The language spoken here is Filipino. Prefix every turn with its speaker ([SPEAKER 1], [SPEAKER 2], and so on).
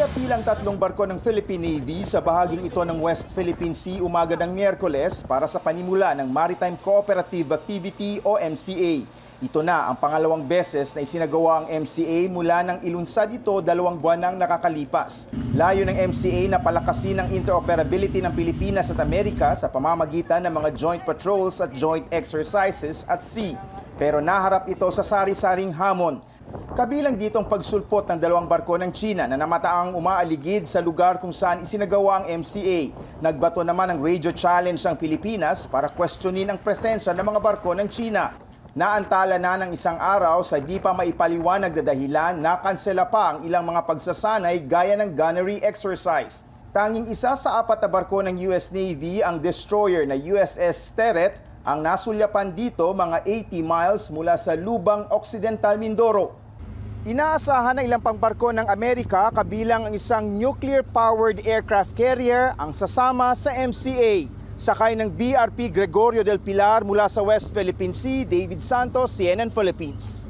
[SPEAKER 1] Napilang tatlong barko ng Philippine Navy sa bahaging ito ng West Philippine Sea umaga ng Miyerkules para sa panimula ng Maritime Cooperative Activity o MCA. Ito na ang pangalawang beses na isinagawa ang MCA mula nang ilunsad ito 2 buwan nang nakakalipas. Layo ng MCA na palakasin ang interoperability ng Pilipinas at Amerika sa pamamagitan ng mga joint patrols at joint exercises at sea. Pero naharap ito sa sari-saring hamon. Kabilang dito ang pagsulpot ng 2 barko ng China na namataang umaaligid sa lugar kung saan isinagawa ang MCA. Nagbato naman ng radio challenge ang Pilipinas para questionin ang presensya ng mga barko ng China. Naantala na ng isang araw sa di pa maipaliwanag na dahilan na kansela pa ang ilang mga pagsasanay gaya ng gunnery exercise. Tanging isa sa 4 na barko ng US Navy, ang destroyer na USS Sterret, ang nasulyapan dito mga 80 miles mula sa Lubang Occidental, Mindoro. Inaasahan ng ilang pangbarko ng Amerika kabilang ang isang nuclear-powered aircraft carrier ang sasama sa MCA. Sakay ng BRP Gregorio del Pilar mula sa West Philippine Sea, David Santos, CNN Philippines.